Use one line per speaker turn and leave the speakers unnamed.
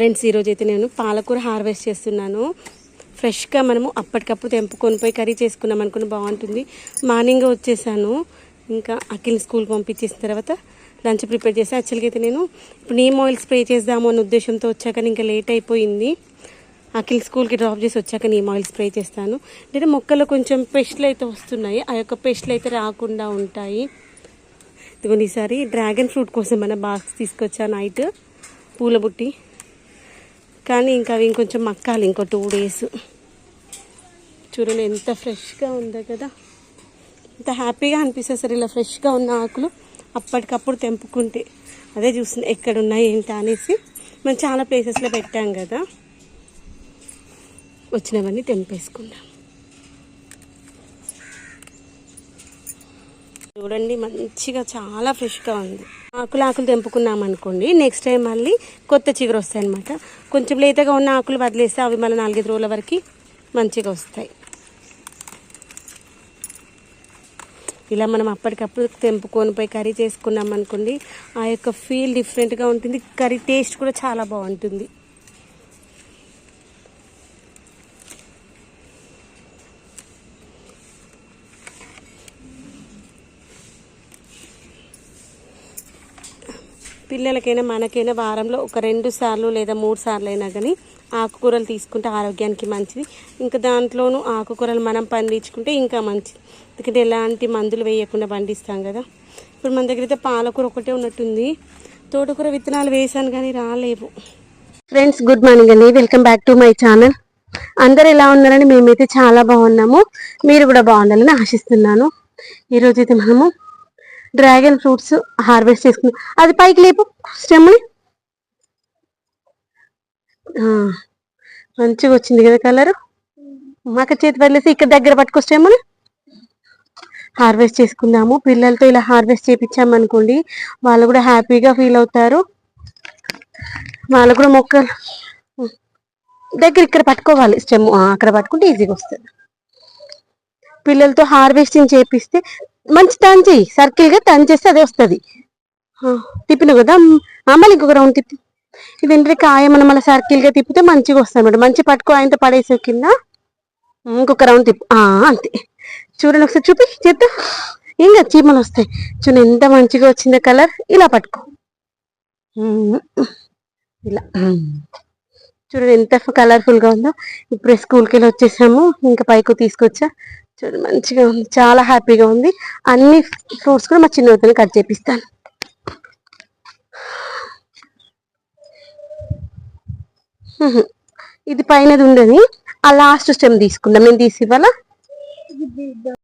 Friends, ఈరోజైతే నేను పాలకూర హార్వెస్ట్ చేస్తున్నాను. ఫ్రెష్గా మనము అప్పటికప్పుడు తెంపుకొని పోయి కర్రీ చేసుకున్నాం అనుకుని బాగుంటుంది. మార్నింగ్ వచ్చేసాను, ఇంకా అఖిల్ స్కూల్కి పంపించేసిన తర్వాత లంచ్ ప్రిపేర్ చేశాను. యాక్చువల్గా అయితే నేను ఇప్పుడు నీమ్ ఆయిల్ స్ప్రే చేద్దాము అనే ఉద్దేశంతో వచ్చాక ఇంకా లేట్ అయిపోయింది. అఖిల్ స్కూల్కి డ్రాప్ చేసి వచ్చాక నీమ్ ఆయిల్ స్ప్రే చేస్తాను. అంటే మొక్కల్లో కొంచెం పెస్ట్లు అయితే వస్తున్నాయి, ఆ యొక్క పెస్ట్లు అయితే రాకుండా ఉంటాయి. ఇదిగోండి, ఈసారి డ్రాగన్ ఫ్రూట్ కోసం మన బాక్స్ తీసుకొచ్చా నైట్, పూల బుట్టి. కానీ ఇంకా అవి ఇంకొంచెం మక్కాలి, ఇంకో 2 days. చూడండి ఎంత ఫ్రెష్గా ఉందో కదా, ఎంత హ్యాపీగా అనిపిస్తుంది సార్ ఇలా ఫ్రెష్గా ఉన్న ఆకులు అప్పటికప్పుడు తెంపుకుంటే. అదే చూస్తుంది ఎక్కడున్నాయి ఏంటి అనేసి. మనం చాలా ప్లేసెస్లో పెట్టాం కదా, వచ్చినవన్నీ తెంపేసుకుందాం. చూడండి మంచిగా చాలా ఫ్రెష్గా ఉంది. ఆకులు తెంపుకున్నాం అనుకోండి, నెక్స్ట్ టైం మళ్ళీ కొత్త చిగురు వస్తాయి అనమాట. కొంచెం లేతగా ఉన్న ఆకులు వదిలేస్తే అవి మళ్ళీ 4-5 రోజుల వరకు మంచిగా వస్తాయి. ఇలా మనం అప్పటికప్పుడు తెంపుకొని పోయి కర్రీ చేసుకున్నాం అనుకోండి, ఆ యొక్క ఫీల్ డిఫరెంట్గా ఉంటుంది. కర్రీ టేస్ట్ కూడా చాలా బాగుంటుంది. పిల్లలకైనా మనకైనా వారంలో ఒక 2 సార్లు లేదా 3 సార్లు అయినా కానీ ఆకుకూరలు తీసుకుంటే ఆరోగ్యానికి మంచిది. ఇంకా దాంట్లోనూ ఆకుకూరలు మనం పండించుకుంటే ఇంకా మంచిది, ఎందుకంటే ఎలాంటి మందులు వేయకుండా పండిస్తాం కదా. ఇప్పుడు మన దగ్గర అయితే పాలకూర ఒకటే ఉన్నట్టుంది, తోటకూర విత్తనాలు వేసాను కానీ రాలేవు. ఫ్రెండ్స్, గుడ్ మార్నింగ్ అండి, welcome back to my channel. అందరు ఎలా ఉన్నారని? మేమైతే చాలా బాగున్నాము, మీరు కూడా బాగుండాలని ఆశిస్తున్నాను. ఈరోజైతే మనము డ్రాగన్ ఫ్రూట్స్ హార్వెస్ట్ చేసుకున్నాం. అది పైకి లేపు స్టెమ్ని, మంచిగా వచ్చింది కదా కలరు. మాకు చేతి వదిలేసి ఇక్కడ దగ్గర పట్టుకో స్టెమ్ని. హార్వెస్ట్ చేసుకుందాము. పిల్లలతో ఇలా హార్వెస్ట్ చేయించామనుకోండి, వాళ్ళు కూడా హ్యాపీగా ఫీల్ అవుతారు. వాళ్ళు కూడా మొక్కలు దగ్గర ఇక్కడ పట్టుకోవాలి, స్టెమ్ అక్కడ పట్టుకుంటే ఈజీగా వస్తుంది. పిల్లలతో హార్వెస్టింగ్ చేపిస్తే మంచి టర్న్ చేయి, సర్కిల్గా టర్న్ చేస్తే అదే వస్తుంది. తిప్పిన కదా, మళ్ళీ ఇంకొక రౌండ్ తిప్పి. ఇది ఏంటంటే కాయ మనం మళ్ళీ సర్కిల్గా తిప్పితే మంచిగా వస్తుంది అనమాట. మంచి పట్టుకో, ఆయనతో పడేసే కింద. ఇంకొక రౌండ్ తిప్పు, అంతే. చూడండి ఒకసారి చూపి చేద్దా, ఇంకా చీమలు వస్తాయి. చూడండి ఎంత మంచిగా వచ్చిందో కలర్. ఇలా పట్టుకో, ఇలా చూడండి ఎంత కలర్ఫుల్గా ఉందో. ఇప్పుడే స్కూల్కి వెళ్ళి వచ్చేసాము, ఇంకా పైకి తీసుకొచ్చా. చూడండి మంచిగా ఉంది, చాలా హ్యాపీగా ఉంది. అన్ని ఫ్రూట్స్ కూడా మా చిన్నతో కట్ చేపిస్తాను. ఇది పైనది ఉండని ఆ లాస్ట్ స్టెమ్ తీసుకుందాం, నేను తీసి ఇవ్వాలా.